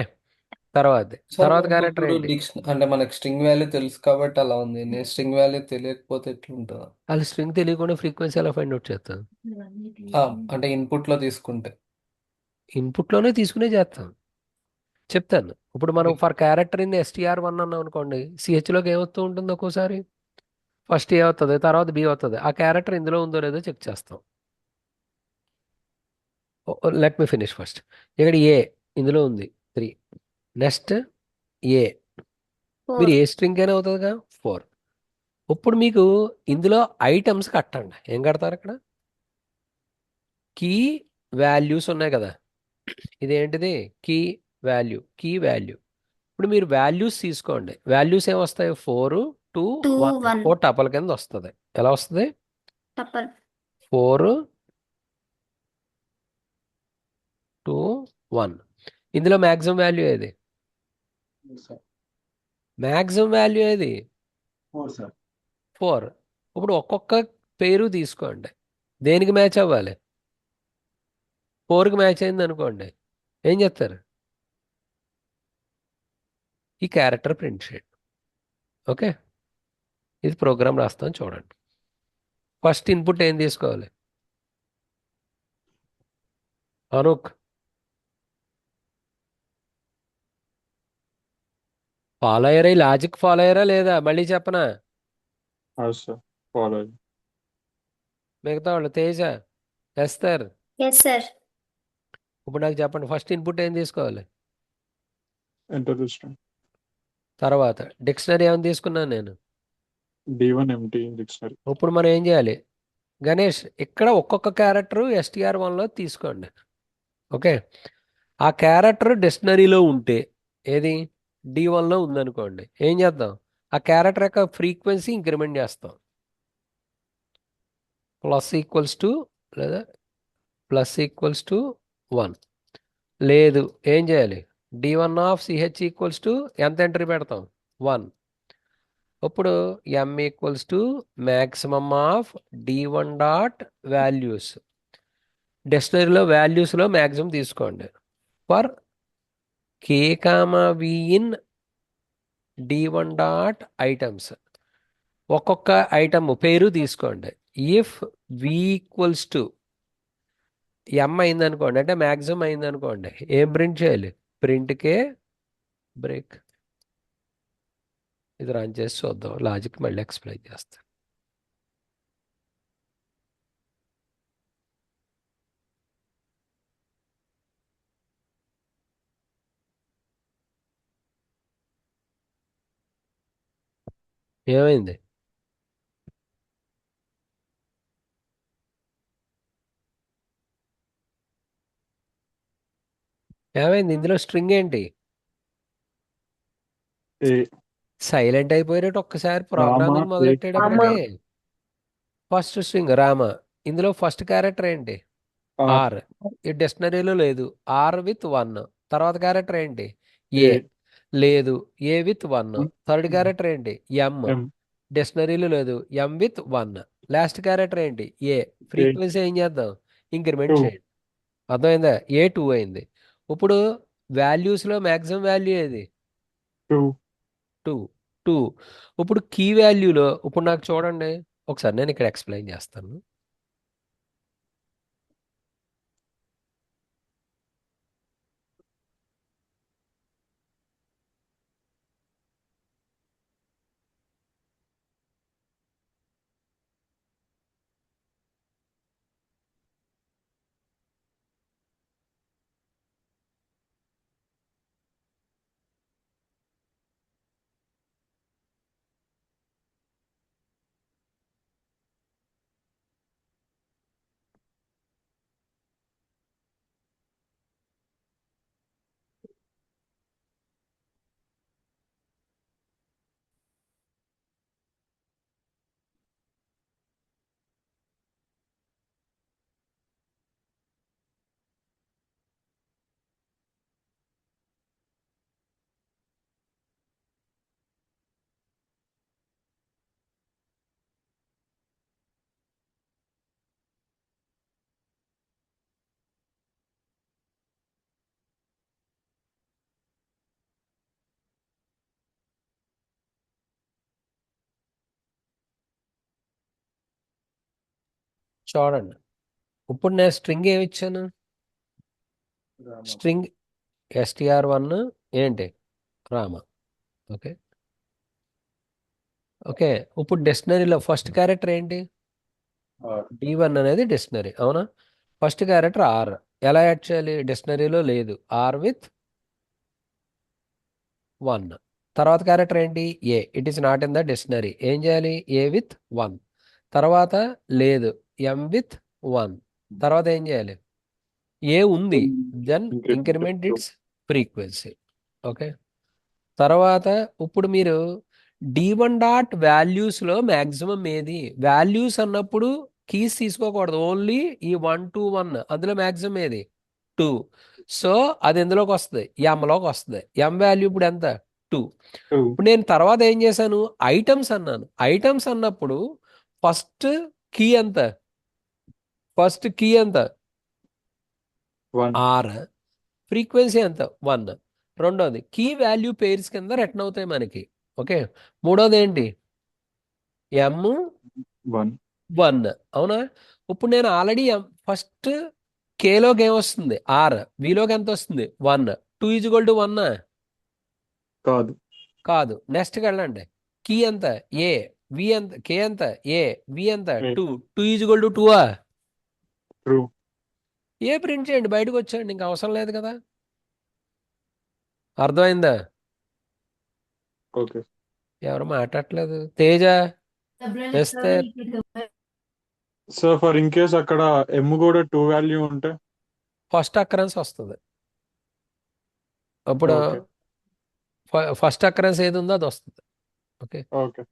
A: తర్వాత క్యారెక్టర్ ఏంటి?
G: అంటే మనకి స్ట్రింగ్ వాల్యూ తెలుసు కాబట్టి అలా ఉంది. నేను స్ట్రింగ్ వాల్యూ తెలియకపోతే ఎట్లుంటుందా?
A: వాళ్ళు స్ట్రింగ్ తెలియకుండా ఫ్రీక్వెన్సీ ఎలా ఫైండ్ అవుట్ చేస్తాను?
G: అంటే ఇన్పుట్ లో తీసుకుంటే
A: ఇన్పుట్లోనే తీసుకునే చేస్తాను. చెప్తాను. ఇప్పుడు మనం ఫర్ క్యారెక్టర్ ఇన్ STR1 అన్నాం అనుకోండి, సిహెచ్లోకి ఏమొస్తూ ఉంటుంది ఒక్కోసారి, ఫస్ట్ ఏ అవుతుంది, తర్వాత బి అవుతుంది. ఆ క్యారెక్టర్ ఇందులో ఉందో లేదో చెక్ చేస్తాం. Let me finish first. ఇక్కడ ఏ ఇందులో ఉంది 3. నెక్స్ట్ ఏ, మీరు
B: 4.
A: ఏ స్ట్రింగ్ అయినా అవుతుందిగా 4. ఇప్పుడు మీకు ఇందులో ఐటమ్స్ కట్టండి. ఏం కడతారు ఇక్కడ? కీ వాల్యూస్ ఉన్నాయి కదా, ఇదేంటిది కీ వాల్యూ. ఇప్పుడు మీరు వాల్యూస్ తీసుకోండి. వాల్యూస్ ఏమొస్తాయి? 4, 2,
B: 2,
A: 1.
B: 1.
A: 4 టపల కింద వస్తుంది. ఎలా వస్తుంది?
B: టపల్.
A: 4, 2, 1. ఇందులో మ్యాక్సిమం వాల్యూ ఏది?
C: సార్
A: మ్యాక్సిమం వాల్యూ ఏది?
C: 4 సార్.
A: 4. ఇప్పుడు ఒక్కొక్క పేరు తీసుకోండి. దేనికి మ్యాచ్ అవ్వాలి? 4కి మ్యాచ్ అయింది అనుకోండి, ఏం చేస్తారు? ఈ క్యారెక్టర్ ప్రింట్ చేయండి. ఓకే, ఇది ప్రోగ్రామ్ రాస్తాను చూడండి. ఫస్ట్ ఇన్పుట్ ఏం తీసుకోవాలి? అనుక్, ఫాలో అయ్యారా? ఈ లాజిక్ ఫాలో అయ్యారా లేదా? మళ్ళీ చెప్పనా?
D: అవును సార్, ఫాలో అయ్యి.
A: మిగతా వాళ్ళు తేజ, ఎస్తర్,
B: ఎస్ సార్.
A: ఇప్పుడు నాకు చెప్పండి, ఫస్ట్ ఇన్పుట్ ఏం తీసుకోవాలి?
D: Enter the string.
A: తర్వాత డిక్షనరీ ఏమైనా తీసుకున్నాను నేను.
D: D1 empty dictionary.
A: ఇప్పుడు మనం ఏం చేయాలి? గణేష్, ఇక్కడ ఒక్కొక్క క్యారెక్టర్ STR1లో తీసుకోండి. ఓకే, ఆ క్యారెక్టర్ డిక్షనరీలో ఉంటే, ఏది D1లో ఉందనుకోండి, ఏం చేద్దాం? ఆ క్యారెక్టర్ యొక్క ఫ్రీక్వెన్సీ ఇంక్రిమెంట్ చేస్తాం. += లేదా +=1. లేదు, ఏం చేయాలి? D1 ఆఫ్ CH ఎంత ఎంట్రీ పెడతాం? 1. ఇప్పుడు M maximum of D1 dot values. డిక్షనరీలో వాల్యూస్లో మ్యాక్సిమం తీసుకోండి. For K, V in D1 dot items. ఒక్కొక్క ఐటమ్ పేరు తీసుకోండి. ఇఫ్ V M అయిందనుకోండి, అంటే మ్యాక్సిమం అయిందనుకోండి, ఏం ప్రింట్ చేయాలి? ప్రింట్కే బ్రేక్. ఇది రన్ చేసి చూద్దాం, లాజిక్ మళ్ళీ ఎక్స్ప్లెయిన్ చేస్తాను. ఏమైంది? ఏమైంది? ఇందులో స్ట్రింగ్ ఏంటి?
D: ఏ
A: సైలెంట్ అయిపోయినట్టు ఒక్కసారి
D: రామ
A: ప్రోగ్రామింగ్
D: ఏ
A: మొదలెట్టేటప్పటికి. First string Rama. ఇందులో ఫస్ట్ క్యారెక్టర్ ఏంటి?
D: R
A: R. ఈ డిక్షనరీలో లేదు. R with 1. తర్వాత క్యారెక్టర్ ఏంటి?
D: ఏ
A: ఏ. లేదు, ఏ విత్ 1. థర్డ్ క్యారెక్టర్ ఏంటి? ఎం.
D: ఎం
A: డిక్షనరీలో లేదు. ఎం విత్ 1. లాస్ట్ క్యారెక్టర్ ఏంటి? ఏ.
D: ఏ
A: ఫ్రీక్వెన్సీ ఏం చేద్దాం? ఇంక్రిమెంట్
D: 2
A: చేయండి. అర్థమైందా? ఏ 2 అయింది. ఇప్పుడు వాల్యూస్లో మ్యాక్సిమం వాల్యూ ఏది?
D: 2
A: 2. 2. ఇప్పుడు కీ వాల్యూలో, ఇప్పుడు నాకు చూడండి ఒకసారి, నేను ఇక్కడ ఎక్స్ప్లెయిన్ చేస్తాను. చూడండి, ఇప్పుడు నేను స్ట్రింగ్ ఏమి ఇచ్చాను?
C: రామ
A: స్ట్రింగ్ STR1 ఏంటి? రామ. ఓకే. ఓకే, ఇప్పుడు డిక్షనరీలో ఫస్ట్ క్యారెక్టర్ ఏంటి? D1 అనేది డిక్షనరీ, అవునా? First character R. ఎలా యాడ్ చేయాలి? డిక్షనరీలో లేదు, ఆర్ విత్ 1. తర్వాత క్యారెక్టర్ ఏంటి? A. It is not in the dictionary. ఏం చేయాలి? A with 1. తర్వాత లేదు, ఎం విత్ 1. తర్వాత ఏం చేయాలి? ఏ ఉంది, then
D: Increment
A: increment
D: two.
A: It's frequency. Okay. తర్వాత ఇప్పుడు మీరు D1 డాట్ వాల్యూస్లో మ్యాక్సిమం ఏది? వాల్యూస్ అన్నప్పుడు కీస్ తీసుకోకూడదు, ఓన్లీ ఈ 1 to 1, అందులో మ్యాక్సిమం ఏది? 2. సో అది ఎందులోకి వస్తుంది? ఎంలోకి వస్తుంది. ఎం వాల్యూ ఇప్పుడు ఎంత? 2.
D: Two.
A: ఇప్పుడు నేను తర్వాత ఏం చేశాను? ఐటమ్స్ అన్నాను. ఐటమ్స్ అన్నప్పుడు ఫస్ట్ కీ ఎంత? ఫస్ట్ కీ ఎంత?
D: One.
A: ఆర్. ఫ్రీక్వెన్సీ ఎంత? 1. రెండోది కీ వాల్యూ పేర్స్ కింద రిటర్న్ అవుతాయి మనకి. ఓకే. మూడోది ఏంటి? ఎం
D: One.
A: 1, అవునా? ఇప్పుడు నేను ఆల్రెడీ ఫస్ట్ కేలోకి ఏమొస్తుంది? ఆర్. విలోకి ఎంత వస్తుంది? 1. 2 = 1.
D: కాదు.
A: కాదు. నెక్స్ట్కి వెళ్ళండి. కీ ఎంత? ఏ. వి ఎంత? కే ఎంత? ఏ. వి ఎంత?
D: Eight.
A: 2. 2 = 2.
D: True.
A: ఏ ప్రింట్ చేయండి, బయటకు వచ్చేయండి, ఇంకా అవసరం లేదు కదా. అర్థమైందా?
D: Okay.
A: ఎవరు మాట్లాడట్లేదు? తేజ వేస్తే
D: సో ఫర్ ఇన్ కేస్ అక్కడ M కూడా 2 వాల్యూ ఉంటే
A: ఫస్ట్ అక్కరెన్స్ వస్తుంది. అప్పుడు
D: ఓకే.
A: ఫస్ట్ అక్కరెన్స్ ఏది ఉందో అది వస్తుంది. ఓకే.
D: ఓకే.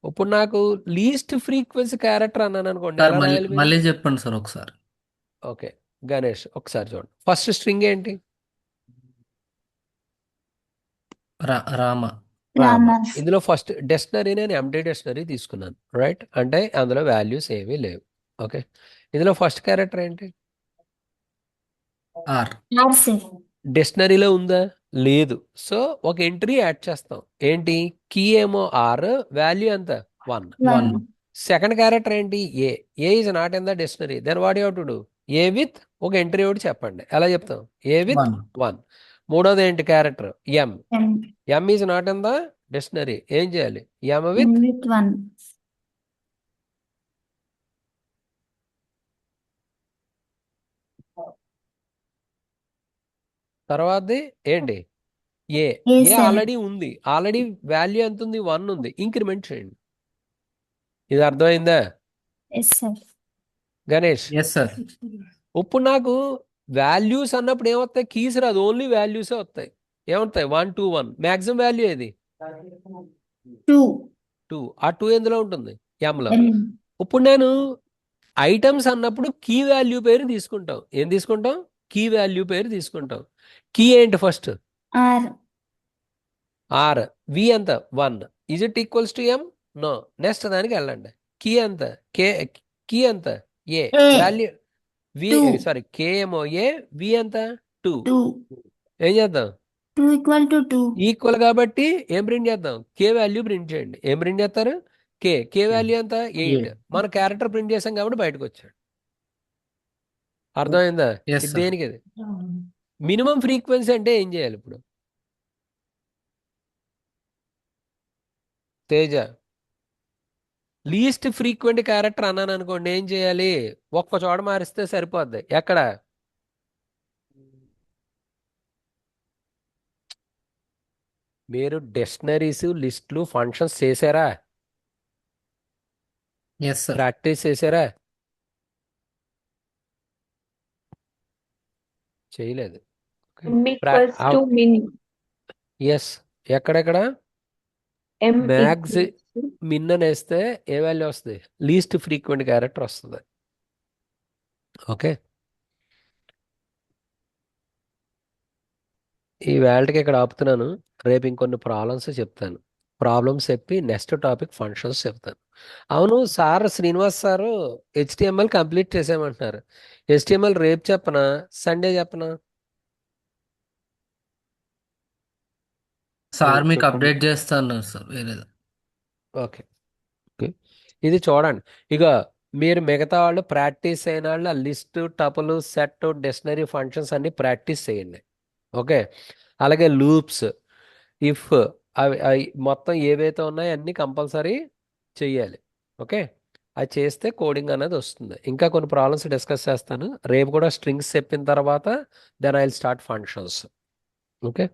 A: ఇప్పుడు నాకు లీస్ట్ ఫ్రీక్వెన్సీ క్యారెక్టర్ అన్నాను అనుకోండి,
H: సార్
A: ఎలా
H: మళ్ళీ
A: రాయాలి మీరు?
H: మళ్ళీ చెప్పండి సార్ ఒకసారి.
A: ఓకే, గణేష్ ఒకసారి చూడండి. ఫస్ట్ స్ట్రింగ్ ఏంటి?
H: రామ.
A: రామ. ఇందులో ఫస్ట్ డిక్షనరీ నేను ఎంటీ డిక్షనరీ తీసుకున్నాను, రైట్? అంటే అందులో వాల్యూస్ ఏమీ లేవు. ఓకే. ఇందులో ఫస్ట్ క్యారెక్టర్ ఏంటి?
H: ఆర్.
A: డిక్షనరీలో ఉందా? లేదు. సో ఒక ఎంట్రీ యాడ్ చేస్తాం. ఏంటి? కీ ఏమో ఆర్, వాల్యూ ఎంత? 1.
H: 1.
A: సెకండ్ క్యారెక్టర్ ఏంటి? A. A is not in the dictionary, then what you have to do? A with ఒక ఎంట్రీ ఒకటి చెప్పండి. ఎలా చెప్తాం? A with 1. మూడోది ఏంటి character? M. M is not in the dictionary. ఏం చేయాలి? M with
B: 1.
A: తర్వాతది ఏంటి? A.
B: A
A: A
B: sir.
A: Already ఉంది, ఆల్రెడీ వాల్యూ ఎంత ఉంది? 1 ఉంది. ఇంక్రిమెంట్ చేయండి. ఇది అర్థమైందా
B: yes sir.
A: Ganesh?
H: Yes sir.
A: ఇప్పుడు నాకు వాల్యూస్ అన్నప్పుడు ఏమొస్తాయి? కీస్ రాదు, ఓన్లీ వాల్యూసే వస్తాయి. ఏమవుతాయి? 1 to 1. మ్యాక్సిమం వాల్యూ ఏది?
B: 2.
A: 2. ఆ 2 ఎందులో ఉంటుంది? ఎంలో. ఇప్పుడు నేను ఐటమ్స్ అన్నప్పుడు కీ వాల్యూ పేరు తీసుకుంటాం. ఏం తీసుకుంటాం? కీ వాల్యూ పేరు తీసుకుంటాం. కీ ఏంటి ఫస్ట్?
B: ఆర్.
A: ఆర్. వి ఎంత? 1. Is it equals to M? No. Next దానికి వెళ్ళండి. కీ ఎంత? కే. కీ ఎంత? A.
B: A.
A: Value V,
B: 2.
A: Sorry, K ఏమో ఏ. వి ఎంత? 2.
B: 2.
A: ఏం చేద్దాం?
B: 2 = 2.
A: ఈక్వల్ కాబట్టి ఏం ప్రింట్ చేద్దాం? కే వాల్యూ ప్రింట్ చేయండి. ఏం ప్రింట్ చేస్తారు? కే. కే వాల్యూ ఎంత? 8. మన క్యారెక్టర్ ప్రింట్ చేసాం కాబట్టి బయటకు వచ్చాడు. అర్థమైందా?
H: Yes,
A: ఇది
H: sir.
A: దేనికి? ఇది మినిమం ఫ్రీక్వెన్సీ అంటే ఏం చేయాలి ఇప్పుడు? తేజ, లీస్ట్ ఫ్రీక్వెంట్ క్యారెక్టర్ అన్నాను అనుకోండి, ఏం చేయాలి? ఒక్క చోట మారిస్తే సరిపోద్ది. ఎక్కడ? మీరు డిక్షనరీస్, లిస్టులు, ఫంక్షన్స్ చేశారా?
H: Yes sir.
A: ప్రాక్టీస్ చేశారా? చేయలేదు.
E: Equals to min.
A: ఎస్. ఎక్కడెక్కడ?
E: ఎం
A: మ్యాక్స్ మిన్ అని వేస్తే ఏ వాల్యూ వస్తుంది? లీస్ట్ ఫ్రీక్వెంట్ క్యారెక్టర్ వస్తుంది. ఓకే. ఈ వేళకి ఇక్కడ ఆపుతున్నాను. రేపు ఇంకొన్ని ప్రాబ్లమ్స్ చెప్తాను. ప్రాబ్లమ్స్ చెప్పి నెక్స్ట్ టాపిక్ ఫంక్షన్స్ చెప్తాను. అవును sir, Srinivas sir HTML complete చేసామంటున్నారు. HTML రేపు చెప్పనా, సండే చెప్పనా?
H: సార్ మీకు
D: చెప్పండి.
H: అప్డేట్ చేస్తాను సార్ వేరేది.
A: ఓకే. ఓకే, ఇది చూడండి. ఇక మీరు మిగతా వాళ్ళు ప్రాక్టీస్ అయిన వాళ్ళు list, tuple, set, dictionary, functions అన్ని ప్రాక్టీస్ చేయండి. ఓకే. అలాగే లూప్స్, ఇఫ్, అవి మొత్తం ఏవైతే ఉన్నాయో అన్నీ కంపల్సరీ చెయ్యాలి. ఓకే, అది చేస్తే కోడింగ్ అనేది వస్తుంది. ఇంకా కొన్ని ప్రాబ్లమ్స్ డిస్కస్ చేస్తాను రేపు కూడా. స్ట్రింగ్స్ చెప్పిన తర్వాత then I will start functions. Okay.